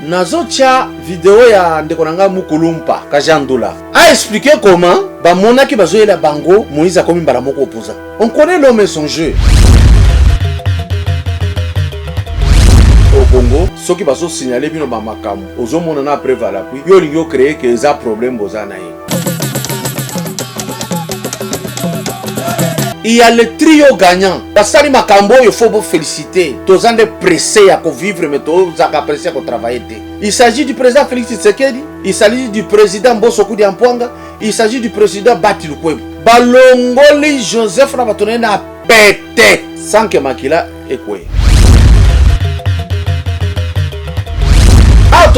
nazotia vidéo ya ndeko nanga Mukulumpa Kajandula a expliqué comment ba monaki bazoyela bango Moïse akomi mbala moko opposant. On connaît l'homme et son jeu. Au Congo, ceux qui baso signaler bino ba makamu ozomona na preuve à l'appui yo lingo créer que ça problème bozana ye. Il y a le trio gagnant. Basali makambo, il faut vous féliciter. Tous en de pressés à vivre, mais tous en apprécié à travailler. Il s'agit du président Félix Tshisekedi, il s'agit du président Bosokou Diampouanga, il s'agit du président Bati Lukwebo. Balongoli Joseph Rabatone n'a pété sans que Makila écoute.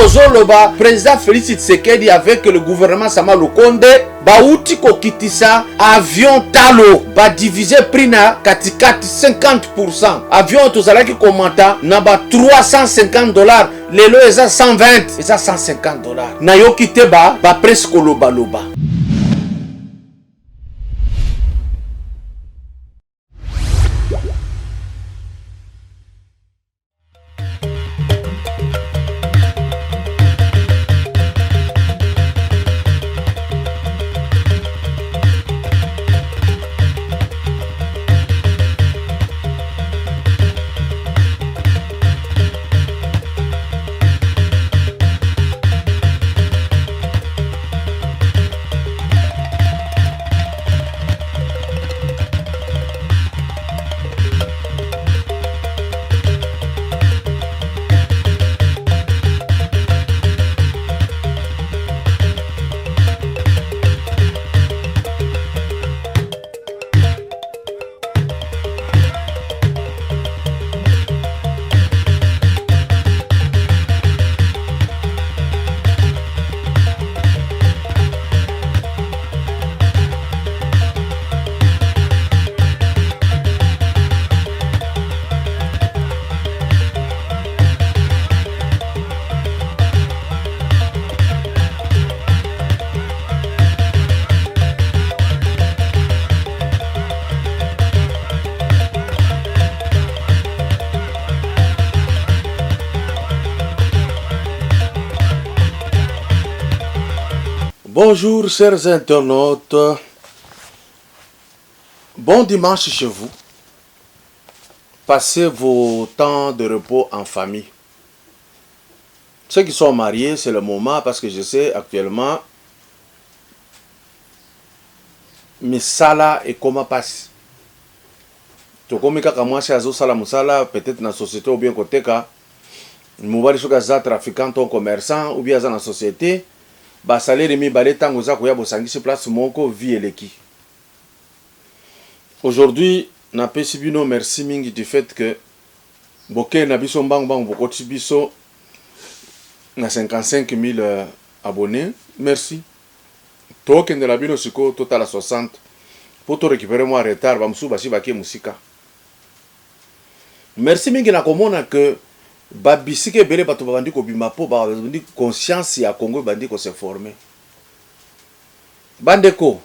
Le président Félix Tshisekedi avec le gouvernement Sama Lukonde bauti kokitisa avion talo ba divisé prix na katikati 50%. Avion tozalaki komanta na ba $350, lelo eza 120, eza $150. Na yo kite ba presque loba. Bonjour chers internautes, bon dimanche chez vous, passez vos temps de repos en famille. Ceux qui sont mariés, c'est le moment parce que je sais actuellement mes salas et comment passe. Tokomi kaka mwasi azo sala musala peut-être na société ou bien côté ka mobali soka za trafiquant ou commerçant ou bien za na société. Ba salaire mi balé tango za koya bosangisi place moko vie eleki. Aujourd'hui na pesi bino merci mingi du fait que boké na biso mbang bokoti biso na 55 000 abonnés. Merci. Toke de la bino siko total à 60 pour te récupérer moi retard ba msu basi baké musika. Merci mingi na komona que babisike bele bato bandi ko bima po ba bandi conscience ya Congo bandi ko se former. Bandeko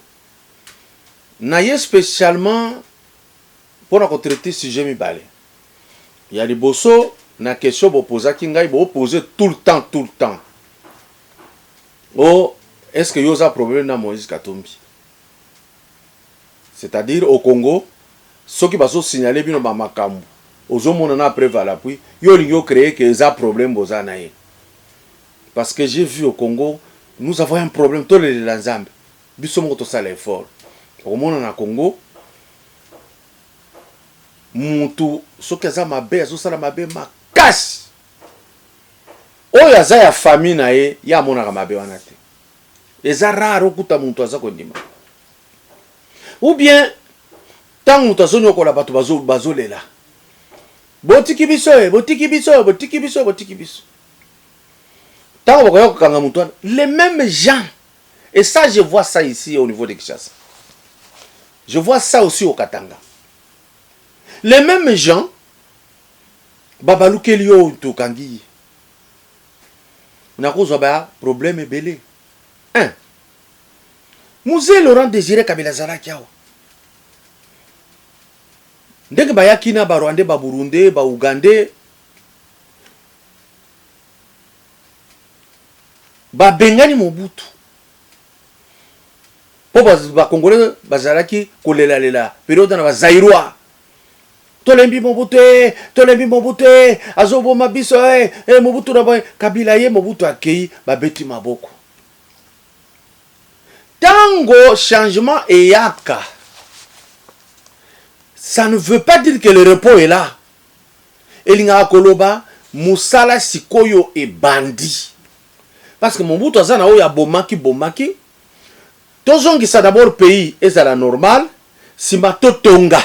na ye spécialement pour na ko traiter sujet mi balé. Il y a des bosso na question bo posa ki ngai bo poser tout le temps. Oh, est-ce que yoza problème na Moïse Katumbi? C'est-à-dire au Congo, ceux qui baso signaler bino ba makambo ozomona na preuve à l'appui yo lingo créer que ça problème bozana ye. Parce que j'ai vu au Congo nous avons un problème tous les lanzambe biso moko to sala effort au monde na Congo mutu soki aza mabe azo sala mabe makasi oyo aza ya famille na ye ya monaka mabe wana te eza rare okuta mutu aza kondima ou bien tant mutu azonyokola bato bazolela botiki biso. Les mêmes gens, et ça je vois ça ici au niveau de Kinshasa. Je vois ça aussi au Katanga. Les mêmes gens, babalukelio to kangi. On a cause ba problème belé. Un. Musée Laurent Désiré Kabila Zalakiao. Ndenge bayakina ba Rwandais ba Burundais ba Ougandais ba bengani Mobutu po ba Congolais bazalaki kolela période na ba Zaïrois tolembi Mobutu azobo mabiso Mobutu na boy Kabila ye Mobutu akei ba beti maboko tango changement eyaka. Ça ne veut pas dire que le repos est là. Elinga koloba musala sikoyo e bandi. Parce que Mobutu azana oya bomaki. Tozongi ça d'abord pays ezala normal, simbato tonga.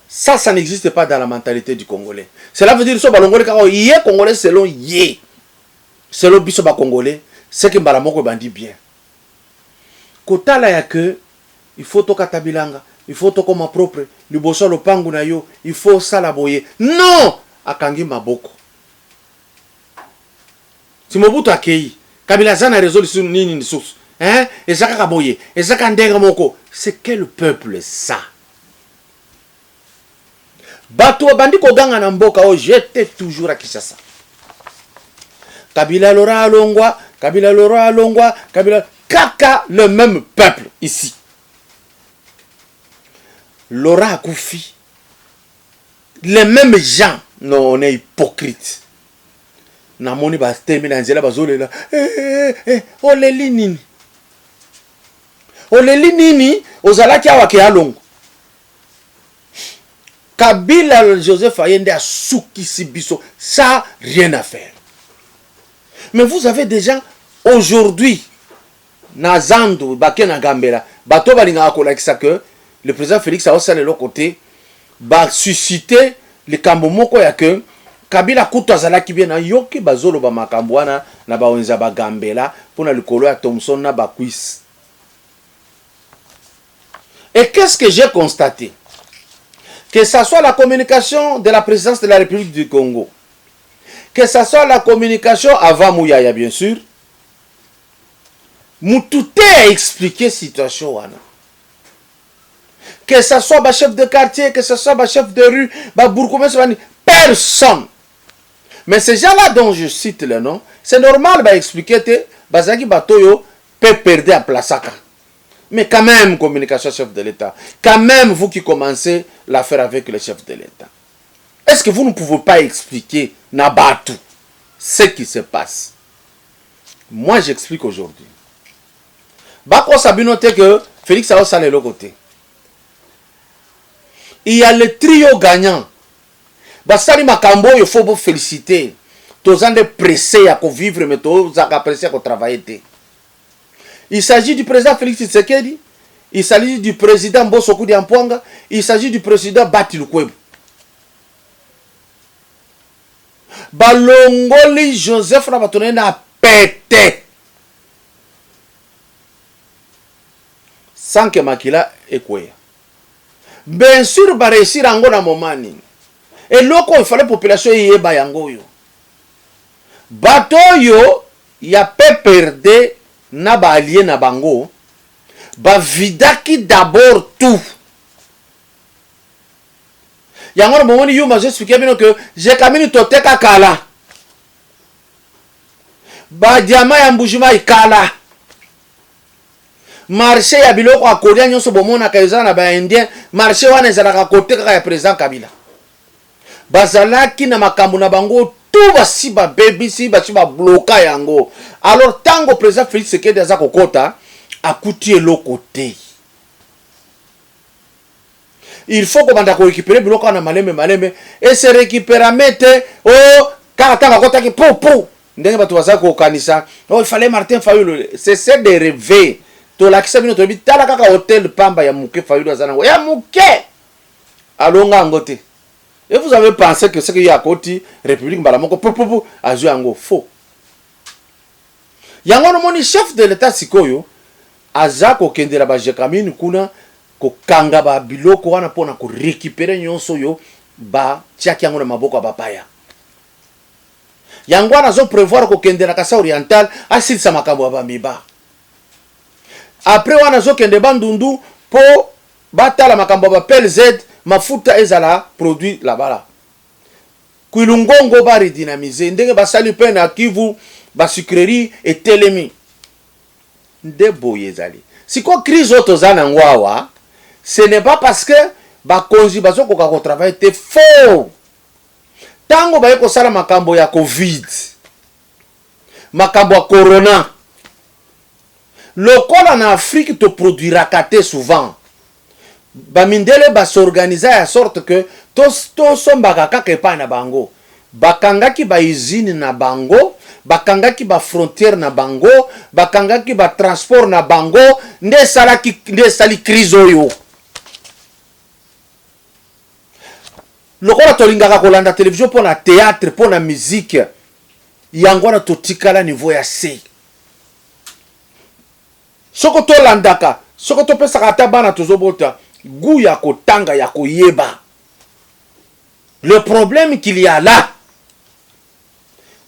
Ça n'existe pas dans la mentalité du Congolais. Cela veut dire so balongolais ka yé Congolais selon yé. Selon biso ba Congolais, c'est que balamoko bandi bien. Kotala ya que il faut to katabilanga. Il faut to comme propre, le bosso le pangu na yo, il faut ça la boye. Non! Akangi maboko. Si Mobutu akei, Kabila zana résolution nini ni source. Hein? Et ça kaboye, et ça kandega moko. C'est quel peuple ça? Bato bandi ko ganga na mboka o j'étais toujours à Kinshasa. Kabila lora alongwa, Kabila kaka le même peuple ici. Laura Koufi, les mêmes gens, non, on est hypocrite. Namoni ba terminer nzela bazole la. Oleli nini, ozalaki awa ke alongo. Kabila Joseph Ayende a soukisi biso, ça rien à faire. Mais vous avez des gens aujourd'hui na Zando, Bakena Gambela, bato balinga akolakisa que le président Félix Aossale de l'autre côté va susciter le kambomoko ya que Kabila kuto azalaki bien na yoki bazolo ba makambwana na ba wenza ba gambela pona likolo ya Thomson na ba quiz. Et qu'est-ce que j'ai constaté? Que ça soit la communication de la présidence de la République du Congo, que ça soit la communication avant Mouyaya bien sûr, Moutouté a expliqué la situation wana. Que ce soit le chef de quartier, que ce soit le chef de rue, personne. Mais ces gens-là dont je cite le nom, c'est normal d'expliquer que Bazaki Batoyo peut perdre à Plasaka. Mais quand même, communication chef de l'État. Quand même, vous qui commencez l'affaire avec le chef de l'État. Est-ce que vous ne pouvez pas expliquer Nabatou ce qui se passe? Moi, j'explique aujourd'hui. Bako Sabinote que Félix Aossale est de l'autre côté. Il y a le trio gagnant. Basali Makambo, il faut vous féliciter. Tous en pressés à vivre, mais tous en pressés à travailler. Il s'agit du président Félix Tshisekedi, il s'agit du président Bosokou Diampouanga, il s'agit du président Bati Lukwebo. Balongoli Joseph Rabatone a pété. Sans que Makila ekoué. Bien sûr, va réussir en un moment. Et là, il fallait la population y ait yango yo. Bato yo, y a pas perdu na ba allié na bango. Ba vidaki d'abord tout. Yango na moment yo, j'ai expliqué bien que j'ai kamini toteka kala. Ba diama ya mbujima ikala. Marché ya biloko akolia nyonso bomona kaizana na ba indien, marché wana ezalaka koteka ya président Kabila. Bazalaki na makambo na bango tout basi ba BBC basi ba bloka yango. Alors tango président Félix Tshisekedi aza kokota akuti eloko te. Il faut que banda ko récupérer biloko na malembe et se récupérer mete kaka tanga kota ki po ndenge batu baza ko kanisa. Il fallait Martin Fayulu c'est de rêver. To lakisa bino to bitala kaka hôtel Pamba ya muke Fayulu azana ya muke alonga ngote. Et vous avez pensé que ce qu'il y a à côté République Mbalamoko a joué en faux. Yango no moni chef de l'état sikoyo azako kendela ba jekamini kuna ko kanga ba biloko wana pona ko récupérer nyonso yo ba tiaki yango na maboko ba paya. Yango wana zo prévoir ko kendela kasa oriental asilisa makambo ba miba. Après wana zo kende bandundu po batala makambo ba PLZ mafuta ezala produit là-bas. Kuilungongo bari dynamiser ndenge basali pe na Kivu ba sucrerie etelemi nde boye zali siko crise otozana ngwawa ce n'est pas parce que bakonzi bazokoka ko travailler te faux tango baye kosala makambo ya covid makambo ya corona lokola na Afrique to produiraka te souvent bamindele basorganiza ya sorte que tosombaka kaka epai na bango bakangaki ba usine na bango bakangaki ba frontière na bango bakangaki ba transport na bango nde sali crise oyo lokola tolingaka kolanda télévision pour na théâtre pour na musique yango na totikala niveau ya C soko tolandaka soko topesaka ata bana tozobota goût ya kotanga ya koyeba. Le problème qu'il y a là,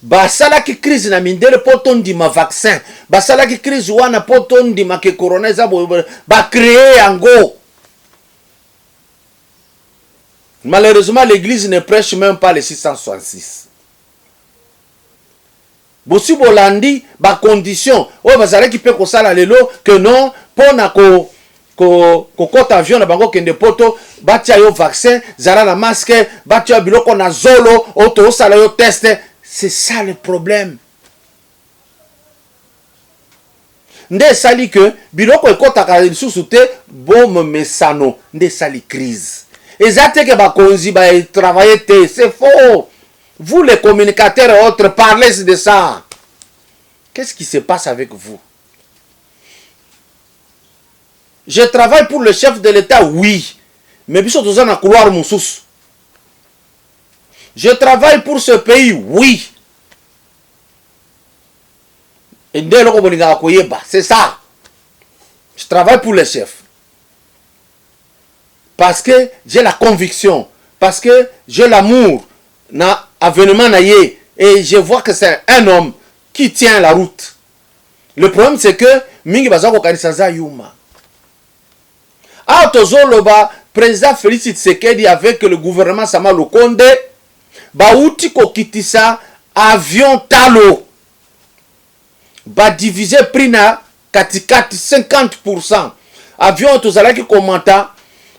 basala ki crise na mindele poton di ma vaccin, basala ki crise wana poton di ma ke corona za ba créer yango. Malheureusement, l'église ne prêche même pas les 666. Bossi bolandi ba condition, o basala ki pe ko sala lelo que non pona ko kota avion na bango kende poto batia yo vaccin zara na masque batia biloko na zolo oto sala yo test. C'est ça le problème. Nde sali que biloko ekota ka lisusu te bom mesano nde sali crise ezate ke bakonzi ba travailler te c'est faux. Vous les communicateurs et autres parlez de ça. Qu'est-ce qui se passe avec vous? Je travaille pour le chef de l'État, oui. Mais biso toza na couloir mususu. Je travaille pour ce pays, oui. Et c'est ça. Je travaille pour le chef. Parce que j'ai la conviction. Parce que j'ai l'amour. Na avènement na ye. Et je vois que c'est un homme qui tient la route. Le problème c'est que mingi bazako kanisa yuma. Ah, tozoloba, président Félix Tshisekedi avec le gouvernement Sama Lukonde, bauti ko kitisa avion talo. Ba diviser prix na katikati 50%. Avion tozalaki komanta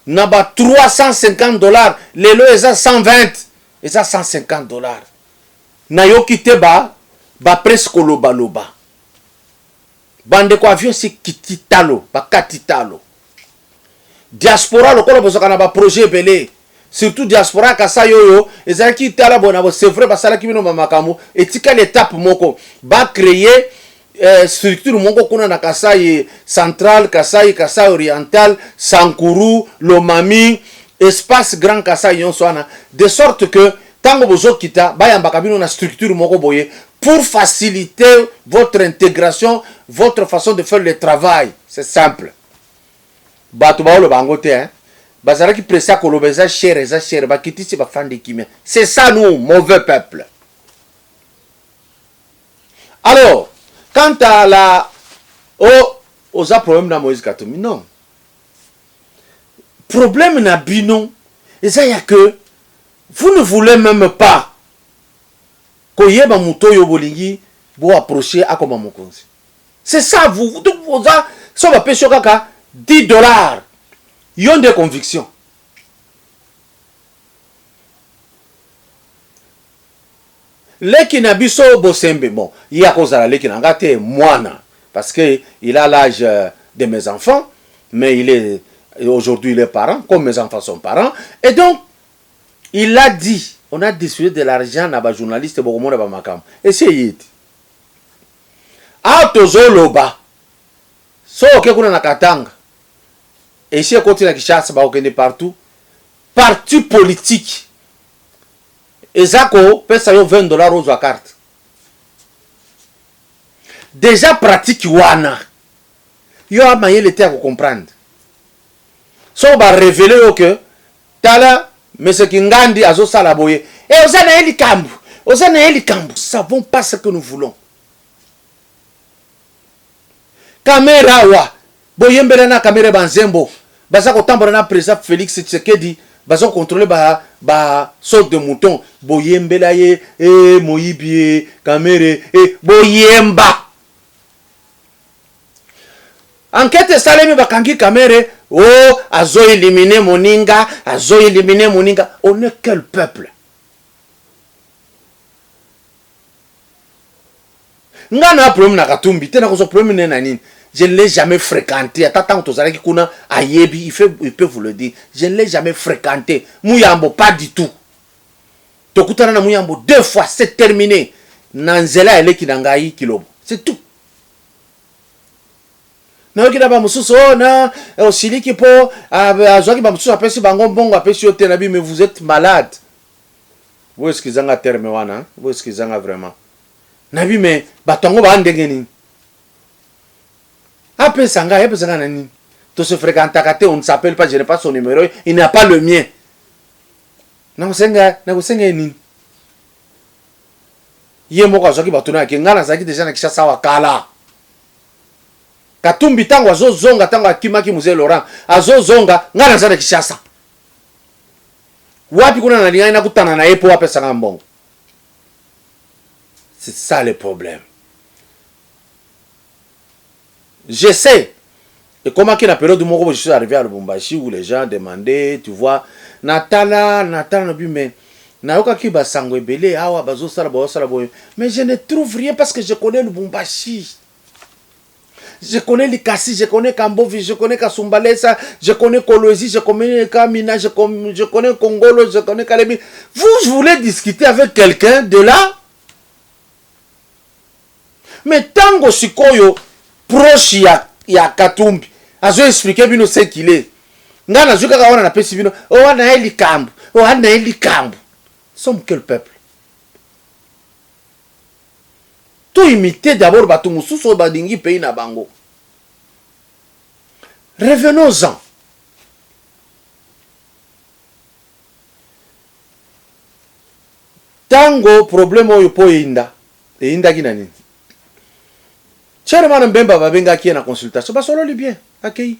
na ba $350. Lelo eza 120, eza $150. Na yo kite ba presque loba. Bande ko avion si kititalo, ba katitalo. Diaspora lokola bozaka na ba projet belé surtout diaspora kasa yoyo ezaki tala bona c'est vrai basala ki bino makambo etika l'étape moko ba créer structure moko kuna na Kasai central Kasai oriental Sankuru Lomami espace grand Kasai yonswana de sorte que tango bozo kita bayamba bino na structure moko boye pour faciliter votre intégration, votre façon de faire le travail. C'est simple. Bato baolo bangote hein bazara ki pressa kolobeza cher ba kitisi ba fande kimia. C'est ça nous mauvais peuple. Alors quant à la aux problème na Moïse Katumbi non. Problème na bino et ça y a que vous ne voulez même pas koyeba muto yo bolingi bo approcher akoma mokonzi. C'est ça vous ça so ba pesho kaka $10. Ils ont des convictions. Leki Nabiso Bosembe, bon, il y a cause à la Leki Nangate, moine, parce qu'il a l'âge de mes enfants, mais il est aujourd'hui il est parent, comme mes enfants sont parents, et donc il a dit, on a distribué de l'argent à des journalistes, et c'est yit. Autozo loba, so okekuna na Katanga. Et ici, à côté de Kinshasa, on est partout. Parti politique. Et ça, peut ça $20 aux carte. Déjà pratique wana. Yo a maillé le terre pour comprendre. So on va révéler que tala monsieur Kingandi azo salaboye. Et osana eli kambu. Osana eli kambu. Nous savons pas ce que nous voulons. Caméra wa. Boyembele na kamere banzembo baza ko tambora na président Félix Tshisekedi bazo contrôler ba sorte de mouton boyembela ye moyibie kamere boyemba enquête salemi bakangi kamere azo éliminer moninga on est quel peuple ngana problème na Katumbi tena ko problème na nini. Je ne l'ai jamais fréquenté. Attends, il peut vous le dire. Je ne l'ai jamais fréquenté. Mouyambo, pas du tout. Tokutana na Mouyambo 2 fois, c'est terminé. Nanzela ele kinangai kilobo. C'est tout. Na okina ba mususu na osiliki po azwaki ba mususu apesi bango mbongo apesi yote nabi mais vous êtes malade. Vous est-ce qu'ils ont un terme wana? Vous est-ce qu'ils ont vraiment? Nabi mais batongo ba ndengeni. Après Sanga, nani. Tout se fréquente, on ne s'appelle pas, je n'ai pas son numéro, il n'a pas le mien. Nakusenga ni. Yemo zoki batuna ki ngana zaki deja na Kishasa wakala. Katumbi tango azozonga tango akimaki Mzee Laurent, azozonga ngana za na Kishasa. Wapi kuna nalingana na kutana na yepo wapi Sanga mbongo. C'est ça le problème. Je sais. Et comment qu'il a période où je suis arrivé à Lubumbashi où les gens demandaient, tu vois, Natala, mais mais je ne trouve rien parce que je connais Lubumbashi. Je connais Likasi, je connais Kambovi, je connais Kasumbalesa, je connais Kolwezi, je connais Kamina, je connais Kongolo, je connais Kalebi. Vous voulez discuter avec quelqu'un de là? Mais tango sikoyo proche ya Katumbi azo expliquer bino ce qu'il est ngana zuka ka wana na pesi bino wana eli kambu sommes quel peuple tout imiter d'abord batu mususu badingi pays na bango. Revenons-en. Tango problème oyo po inda kina nini. Chairman Mbemba babenga ki na consultation ba solo li bien akei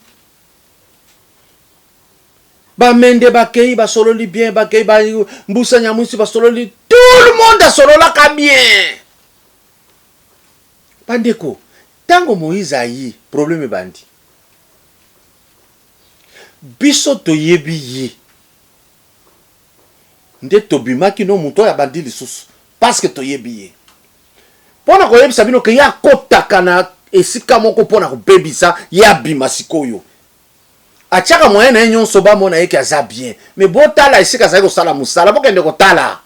ba mende ba kei ba solo li bien ba kei ba mbusa nyamusi ba solo li tout le monde a solo la ka bien bandeko tango Moïse ayi problème bandi biso to yebi yi nde tobimaki no muto ya bandi lisusu parce que to yebi yi pona ko yebisa bino ke ya kotaka na esika moko pona ko bebisa ya bima sikoyo achaka moyen na nyonso ba mona yeke aza bien mais botala esika za ko sala musala bokende ko tala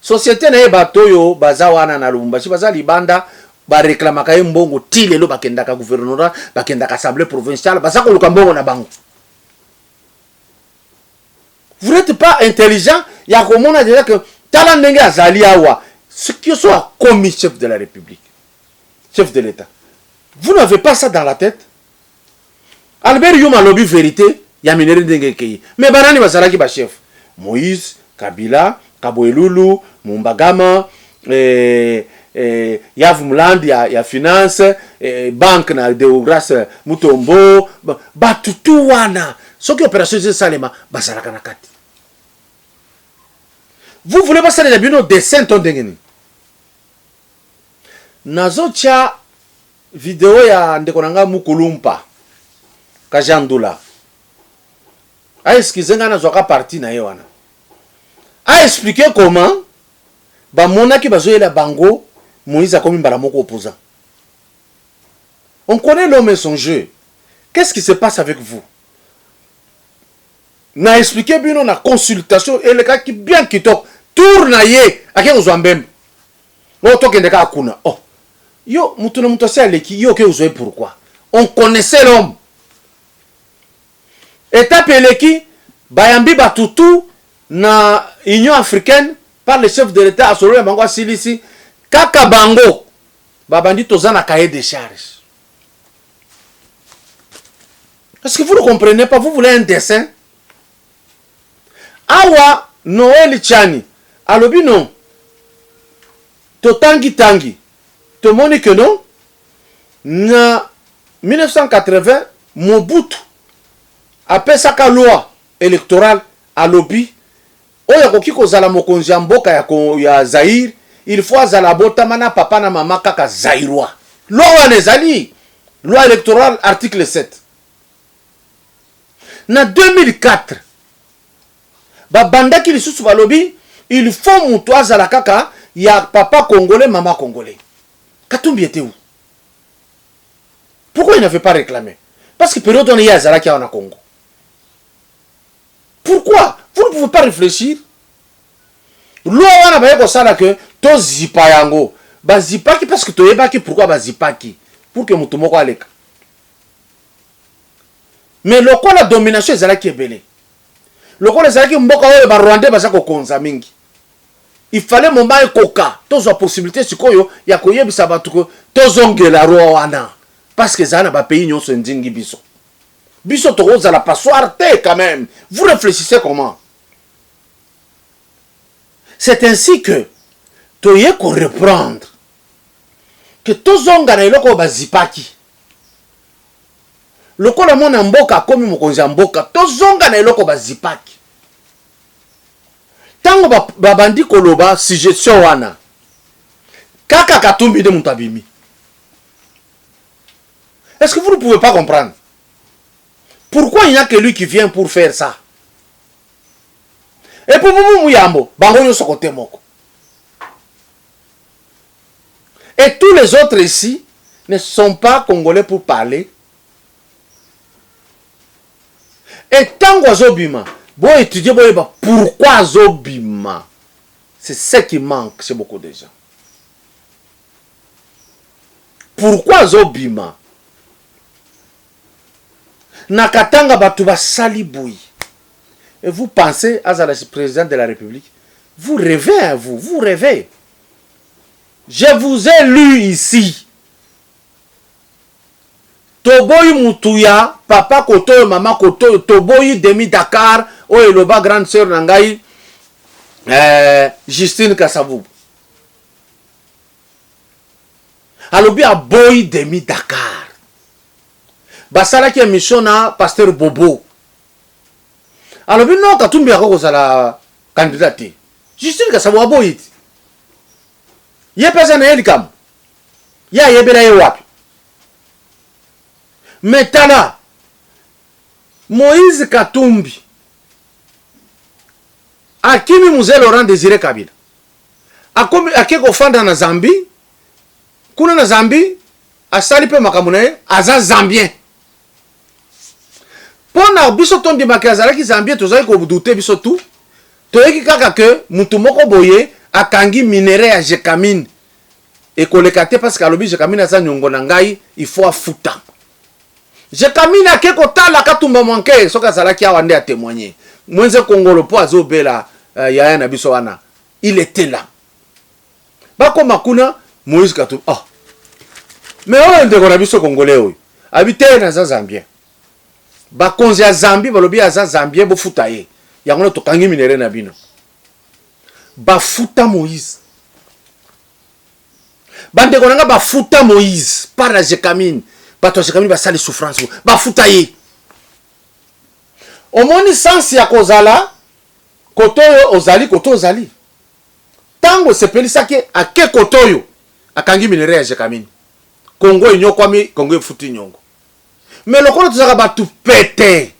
société na bato yo baza wana na Lubumbashi baza libanda ba réclamaka mbongo tile lo bakendaka gouvernorat bakendaka assemblée provinciale baza ko luka mbongo na bango. Vous n'êtes pas intelligent ya komona déjà que tala ndenge azali awa ce qui soit commis chef de la République, chef de l'État. Vous n'avez pas ça dans la tête. Albert Yuma lobby vérité, ya mineri ndenge kei. Mais banani bazalaki ba chef. Moïse, Kabila, Kaboelulu, Mumbagama, Yav Mland ya finance, banque na Deogras Mutombo, batutu wana. Soki opération de Salema, bazalaka na kati. Vous voulez pas ça de bino dessin ton dengeni. Nazocha vidéo ya ndekonanga Mukulumpa Kajandula. A expliqué na zoka parti na yewana. A expliqué comment ba monaki bazoyela bango Moïse a commis mbala moko opposant. On connaît l'homme et son jeu. Qu'est-ce qui se passe avec vous? Na expliqué bino na consultation et le cas qui bien kitoko tourne ye ake ozwambem. O tokende ka kuna. Oh. Yo mutuna mutose aleki yo ke ozoe pourquoi? On connaissait l'homme. Étape eleki bayambi batutu na Union africaine par le chef de l'État asolo ya bango silisi kaka bango babandi tozana cahier de charges. Est-ce que vous ne comprenez pas? Vous voulez un dessin? Awa Noël Chani alobi non totangi tangi te moni que non na 1980 Mobutu a pesaka loi électorale alobi oyo koki kozala mokonzi ya mboka ya Zaire, il faut azala botama na papa na mama kaka Zaïrois. Loi wana ezali loi électorale article 7. Na 2004 babandaki lisusu balobi il faut mutu azala kaka ya papa congolais mama congolais. Katumbi était où? Pourquoi il n'avait pas réclamé? Parce que période on est à Zalaki en Congo. Pourquoi? Vous ne pouvez pas réfléchir. Loi wana ba yeko sala que to zipa yango. Ba zipaki parce que to yebaki pourquoi ba zipaki pour que mutu moko aleka. Mais loko la domination ezalaki ebele. Loko la ezalaki mboka oyo ba Rwandais baza ko konza mingi. Il fallait momba ekoka tozo possibilité sikoyo ya koyebisa batu ko tozongela roi wana parce que zana ba pays nyonso ndingi biso. Biso to za la passoire te quand même. Vous réfléchissez comment? C'est ainsi que toye ko reprendre que tozonga na eloko bazipaki. Lokola mona mboka komi mokonzi ya mboka tozonga na eloko bazipaki. Tango babandi koloba suggestion wana kaka Katumbi de Mutabimi. Est-ce que vous ne pouvez pas comprendre? Pourquoi il n'y a que lui qui vient pour faire ça? Et pour vous, Mouyambo, Bangoyo Sokote Moko. Et tous les autres ici ne sont pas congolais pour parler. Et tant Zobima, bon étudier, pourquoi Zobima? C'est ce qui manque chez beaucoup de gens. Pourquoi Zobima? Nakatanga Batuba Saliboui. Et vous pensez à la président de la République? Vous rêvez, hein, vous rêvez. Je vous ai lu ici. Toboyi Mutuya, papa Koto, maman Koto, Toboyi Demi Dakar, Oeloba grande sœur Nangaï, Justine Kassabou. Alobi a Boyi Demi Dakar. Basala qui est mission na pasteur Bobo. Alobi non, Katumbi a la candidate. Justine Kassabou a Boyi. Yé pesa na yelikam. Ya yebela yewapi. Metana Moïse Katumbi akimi Mzee Laurent Désiré Kabila akeko fanda na Zambie kuna na Zambie asali pe makambo na ye aza Zambien pona biso tondi makazalaki Zambien tozali ko douter biso tout toyeki kaka que mutu moko boye akangi minere ya Jekamine ekoleka te parce que alobi Jekamine aza nyongo na ngai il faut afuta. Jekamine akeko tala Katumba manke soka zalaki awande a témoigner. Mwenze Kongolo po azobela yaya na biso wana. Il était là. Bako makuna Moïse Katumbi. Ah. Mais on ndeko na biso Congolais oyo. Habité na Zambien. Ba konzi ya Zambie balobi ya Zambien bo futa ye. Yango to kangi minere na bino. Ba futa Moïse. Bande konanga ba futa Moïse par la Jekamine. Bato Jekamine ba sali souffrance ba futa ye. Omoni sens ya kozala kotoyo ozali koto ozali. Tango sepelisa ke ake kotoyo akangi minere ya Jekamine. Kongo inyokwami Kongo futi nyongo. Mais lokola tozaka batu pete.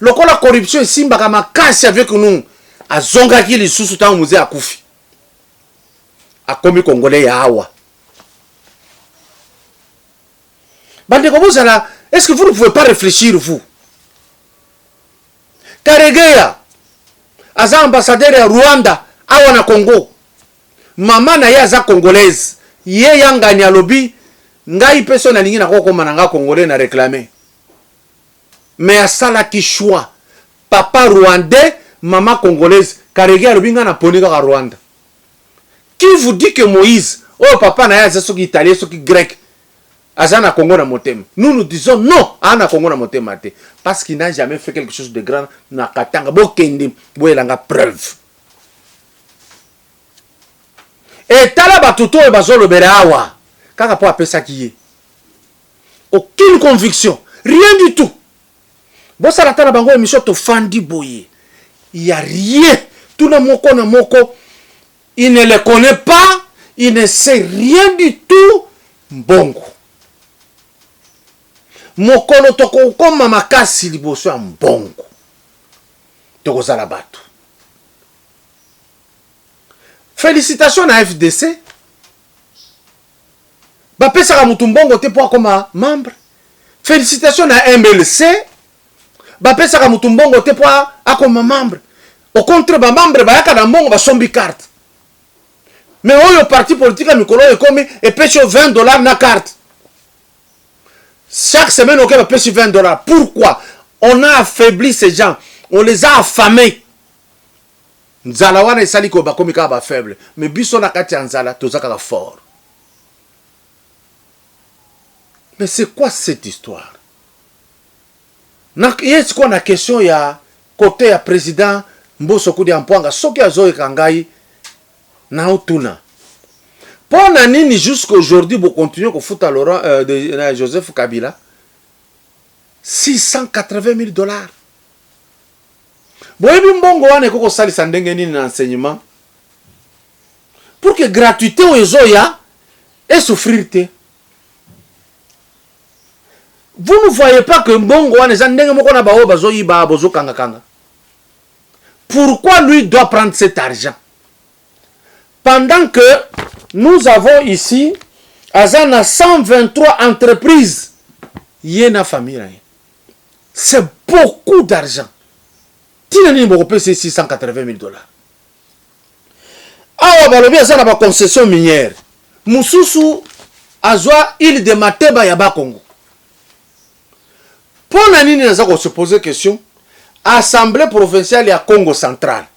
Lokola corruption esimba kama makasi avec nous. Azonga ki lisusu tango Mzee akufi. Akomi Congolais ya awa. Est-ce que vous ne pouvez pas réfléchir, vous? Karegeya, aza ambassadeur ya Rwanda, awa na Congo. Mama na ye aza congolaise. Ye yanga ni alobi, ngai peso na lingi na koko mananga congolais na réclamer. Mais asala ki choix. Papa rwandais, maman congolaise. Karegeya alobi nga na ponika ka Rwanda. Qui vous dit que Moïse, oh papa na ye aza soki italien, soki grec, Azana Congo na motema. Nous disons non à na Congo na motema te parce qu'il n'a jamais fait quelque chose de grand na Katanga. Bokende boelanga preuve. Et tala batuto e bazolo berawa. Kaka po apesa kiye. Aucune conviction, rien du tout. Bosa la tala bango émission to fandi boye. il n'y a rien. Tout le monde connaît Moko. Il ne le connaît pas. Il ne sait rien du tout. Mbongo. Mokolo toko koma makasi liboso ya mbongo. Toko zala batu. Félicitations à FDC. Bapesaka mutu mbongo te po koma membre. Félicitations à MLC. Bapesaka mutu mbongo te po akoma membre. Au contraire, ba membre bayaka na mbongo ba sombi carte. Mais oyo parti politique a mikolo ekomi et pêche $20 na carte. Chaque semaine, on va payer $20. Pourquoi? On a affaibli ces gens. On les a affamés. Nzalawana et Saliko Bakomika ba faible. Mais biso na kati Nzala, tozaka fort. Mais c'est quoi cette histoire? Est-ce qu'on a question ya côté ya président Mbosso Kudi Ampuanga soki azoe kangai na utuna. Pour nini jusqu'à aujourd'hui vous continuez à foutre Laurent de Joseph Kabila $680,000. Boyebi mbongo wane koko sali sandenge nini na enseignement pour que gratuité o ezoya et souffrir te. Vous ne voyez pas que mbongo wane sandenge moko na bao bazoyi ba bozo kanga kanga. Pourquoi lui doit prendre cet argent? Pendant que nous avons ici, Azana 123 entreprises, Yena famille. C'est beaucoup d'argent. Tinani Mokopé, c'est $680,000. Ah, balobi Azana ba concession minière. Mususu Azwa île de Mateba Yaba Congo. Pour nani naza ko se poser question, Assemblée provinciale ya Congo central.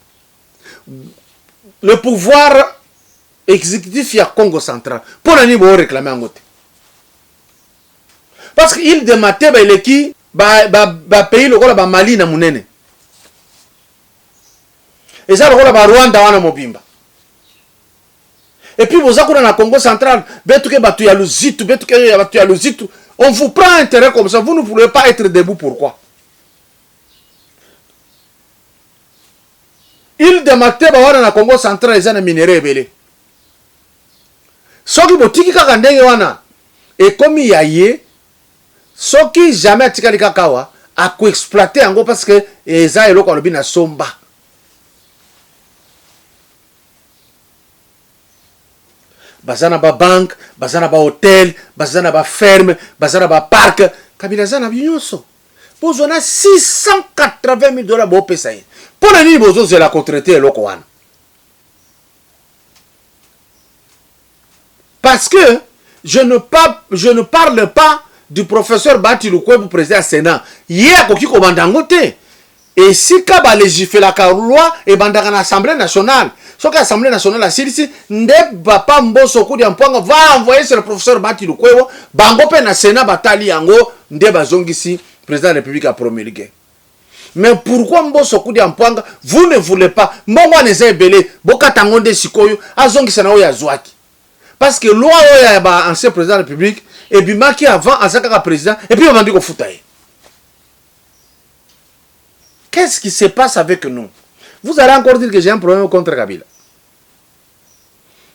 Le pouvoir exécutif ya Congo central. Pour nani bo réclamer en côté. Parce que île de Mateba il est qui ba pays lokola ba Mali na munene. Et ça lokola ba Rwanda wana mobimba. Et puis vous avez na Congo central, betuke batu ya luzitu, betuke batu ya luzitu. On vous prend intérêt comme ça, vous ne pouvez pas être debout. Pourquoi? Île de Mateba wana na Congo central ezana minéraux ebele. Soki botiki kaka ndenge wana ekomi yaye, soki jamais atikali kaka wa ako exploiter yango parce que eza eloko lobi na somba. Bazana ba banque, bazana ba hôtel, bazana ba ferme, bazana ba parc, Kabila zana binyonso. Bozona $680,000 bo pesa ye. Pour nani bozo zela contracter eloko wana. Parce que je ne parle pas du professeur Bati Lukwebo président Sénat. Hier koki ko bandango te. Et si kaba légiférer la loi et bandaka na Assemblée nationale. So que l'Assemblée nationale a dit nde papa Mbosso Kudi Ampuanga va envoyer sur le professeur Bati Lukwebo bango pe na Sénat batali yango nde bazongisi président de la République a promulgué. Mais pourquoi Mbosso Kudi Ampuanga vous ne voulez pas mbongo neza ebele bokatango nde sikoyo azongisa na oya zwaki. Parce que loi oya ba ancien président de la République et bimaki avant azaka président et puis on m'a dit ko futaye. Qu'est-ce qui se passe avec nous? Vous allez encore dire que j'ai un problème contre Kabila.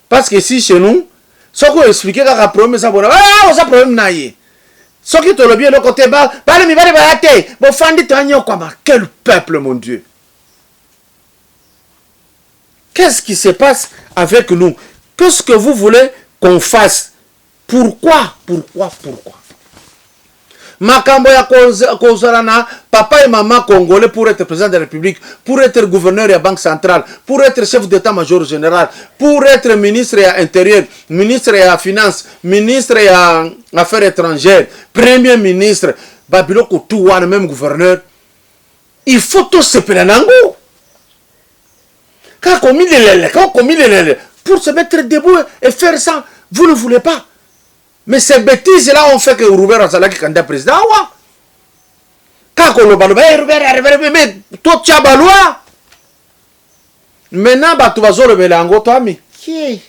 Parce que si chez nous, ce qu'on explique qu'il y a un problème, ça va ah, ça problème naïe. Ce qui te le bien le côté bas, quel peuple, mon Dieu. Qu'est-ce qui se passe avec nous? Qu'est-ce que vous voulez qu'on fasse? Pourquoi? Makambo ya kozalana papa et maman congolais pour être président de la République, pour être gouverneur de la Banque centrale, pour être chef d'état-major général, pour être ministre de l'Intérieur, ministre de la Finance, ministre des Affaires étrangères, premier ministre, Babiloko Touane, même gouverneur. Il faut tout se pélanango. Quand on met les pour se mettre debout et faire ça, vous ne voulez pas. Mais ces bêtises-là ont fait que Robert Azalaki candidat président. Quand on le balou, mais toi tu as baloua. Maintenant, tu vas le mélango, toi, mais qui?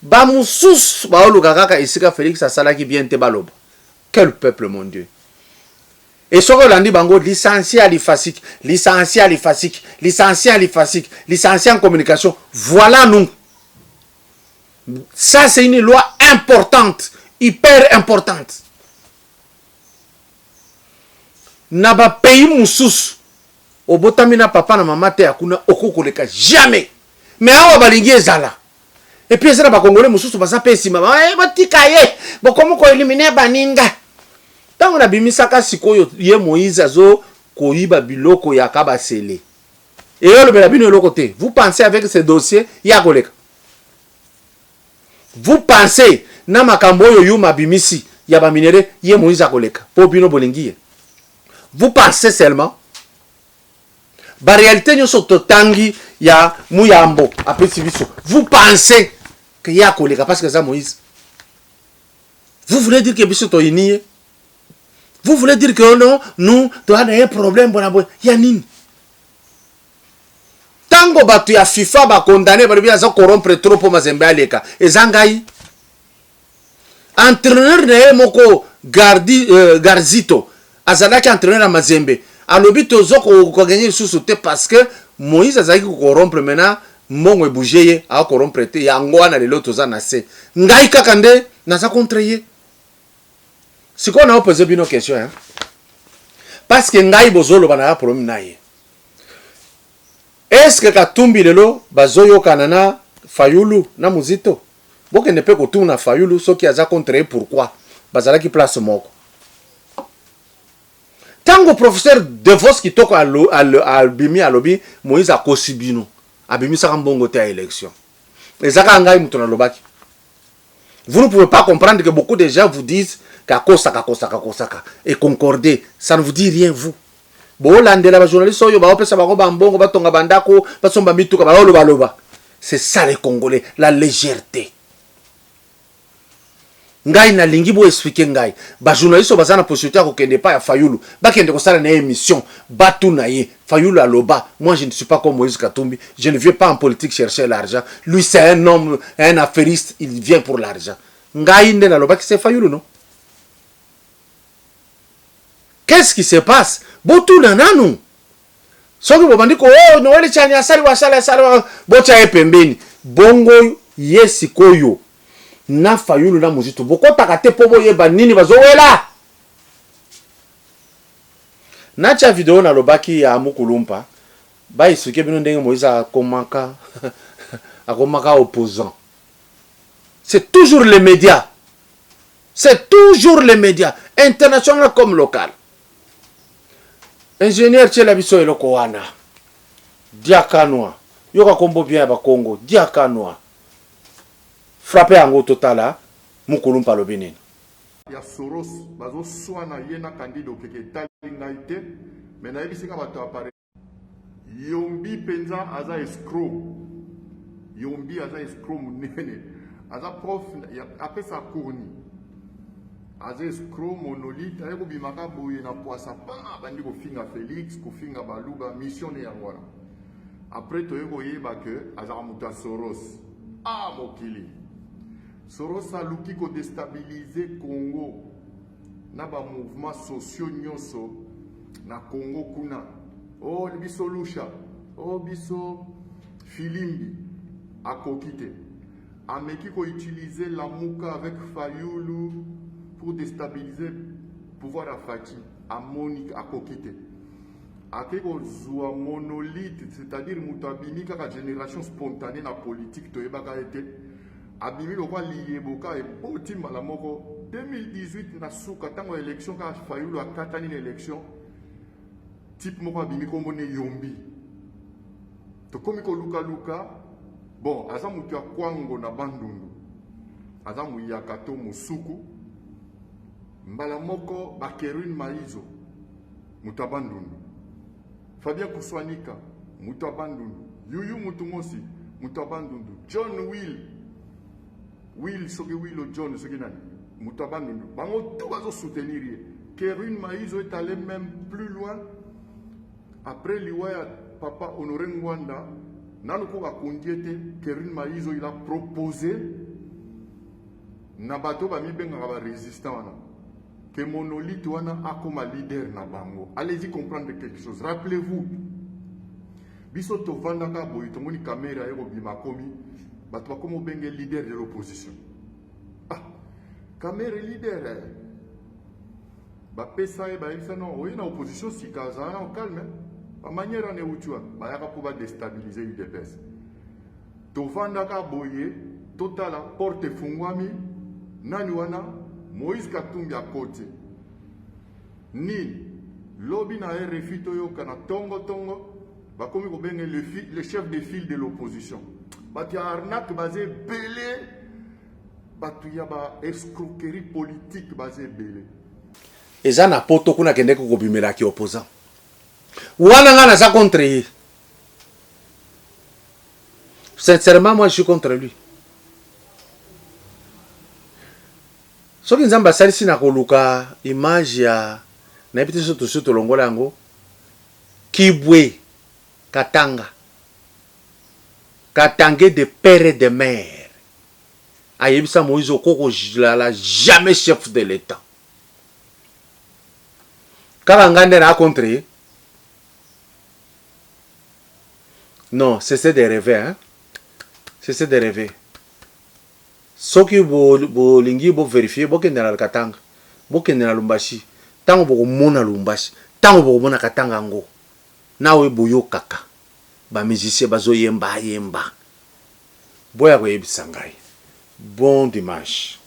Bamoussous, Baolo Gagaka et Sika Félix Azalaki bien te baloba. Quel peuple, mon Dieu. Et ce que l'on dit, bango, licencié à l'IFASIC, licencié à l'IFASIC, licencié à l'IFASIC, licencié en communication. Voilà nous. Ça, c'est une loi importante, hyper importante. Naba pays moussous. Au botamina papa na maman te akuna okokoleka jamais. Mais awa balingi ezala. Et puis ezala ba congolais moussous baza pesi mama. Eh batika ye. Bo komo ko éliminer baninga. Tango na bimisaka sikoyo ye Moïse azo koyiba biloko ya kabasele. Et yo le belabino le côté. Vous pensez avec ce dossier ya koleka. Vous pensez na makambo yo yuma bimisi ya ba minere ye Moïse akoleka. Po bino bolingi. Vous pensez seulement la réalité nous sommes tangi ya muyambo après civiso. Vous pensez que y a collègue parce que ça Moïse. Vous voulez dire que biso to inie. Vous voulez dire que non nous tu as un problème bona boy yanine. Tango batu ya FIFA ba condamné ba bien ça corrompre trop pour mazembe aleka. Ezangai entraîneur ne moko Garzito azalaki entraîneur à Mazembe. Alobi tozo ko gagner sous parce que Moïse azaki ko corrompre maintenant mongo bougeye a corrompre te ya ngwana lelo toza na se ngai kaka nde naza contre ye. Si qu'on a posé une question hein parce que ngai bozolo bana problème na ye. Est-ce que Katumbi lelo bazoyo kanana Fayulu na Muzito boke ne peut ko tuna Fayulu soki aza contre pourquoi bazalaki place moko. Tango professeur Devos qui toque à Bimi à lobby, Moïse a Kosibino. A Bimi sa mbongo te à élection. Et ça quand ngai mutona lobaki. Vous ne pouvez pas comprendre que beaucoup de gens vous disent kakosaka et concorder. Ça ne vous dit rien vous. Bo landela ba journaliste oyo ba opesa ba ko ba mbongo ba tonga bandako ba somba mituka ba loba. C'est ça les Congolais, la légèreté. Ngai na lingi bo expliquer ngai ba journaliste bazana possibilité ko kende pa ya Fayulu ba kende ko sala na émission batu na ye Fayulu aloba. Moi je ne suis pas comme Moïse Katumbi, je ne viens pas en politique chercher l'argent. Lui c'est un homme, un affairiste, il vient pour l'argent. Ngai nde na loba ki c'est Fayulu non. Qu'est-ce qui se passe? Botu na nanu soki bo bandiko oh Noeli chani asali wasala bocha epembeni bongo yesi koyo na Fayulu na Muzito boko takate pobo yeba nini bazowela na cha video na lobaki ya Mukulumpa ba isuke bino ndenge Moïse akomaka akomaka opposant. C'est toujours les médias, c'est toujours les médias international comme local. Ingénieur Tchela biso eloko wana diakanwa yoka kombo bien ba Congo diakanwa frappé en total Mukulumpa lobinini ya Soros bazo swana yena candidat okeke talingaite mais na yebisika bato apare Yombi penza aza escroc Yombi aza escroc munene aza prof apesa kourni aza escroc monolithe ayeko bimaka boye na poisa pa bandi kofinga Félix kofinga baluba mission ne yango wana après toyeko yeba que aza muta Soros mokili Soros a luki ko déstabiliser Congo na ba mouvement sociaux nyonso na Congo kuna oh biso lusha oh biso filimbi akokite ameki ko utiliser la muka avec Fayulu pour déstabiliser pouvoir à Fati à Monique akokite akeko zwa monolithe c'est-à-dire mutabimi kaka génération spontanée na politique to ebaka été abimi lokwa liyeboka eboti mbala moko 2018 na suka tango élection ka Fayulu akatani na élection type moko abimi kombo ne Yombi to komiko luka bon aza mutu ya kwango na bandundu aza muyaka to musuku mbala moko bakerune maizo mutu ya bandundu Fabien Kuswanika mutu ya bandundu yuyu mutu mosi mutu ya bandundu John Will soki Will John soki nani mutabandundu bango tout bazo soutenir ye Kerune Maizo est allé même plus loin après liwaya papa Honoré Ngwanda nanu ko bakondiete Kerune Maizo il a proposé na bato ba mi benga ba résistant wana que monolithe wana akoma leader na bango. Allez-y comprendre quelque chose. Rappelez-vous, biso tovandaka boyi tomoni caméra ero bimakomi bato bakomo benge leader de l'opposition. Ah, caméra leader. Ba pesa e ba yebisa non, oyi na opposition sikaza en calme. Ba manière ne utua, ba yaka pour ba déstabiliser UDPS. Tovandaka boye totala porte fungwami nani wana Moïse Katumbi à côté. Ni lobby na RFI toyoka na tongo tongo ba komi ko benga le chef de file de l'opposition. Ba ti arnaque basé belé ba tu ya ba escroquerie politique basé belé. Eza na poto kuna kende ko bimela ki opposant. Wana ngana za contre lui. Sincèrement moi je suis contre lui. Soki nzamba salisi na koluka image ya na epiti soto longola yango Kibwe Katanga Katangé de père et de mère ayebisa Moïse Okoko la jamais chef de l'État kaka ngande na contre non c'est de rêver hein c'est de rêver. Soki bo lingi bo vérifier bo kende na Katanga bo kende na Lumbashi tango bo mona Lumbashi tango bo mona Katanga ngo nawe boyo kaka ba musicien bazo yemba boya ko yebisa ngai bon dimanche.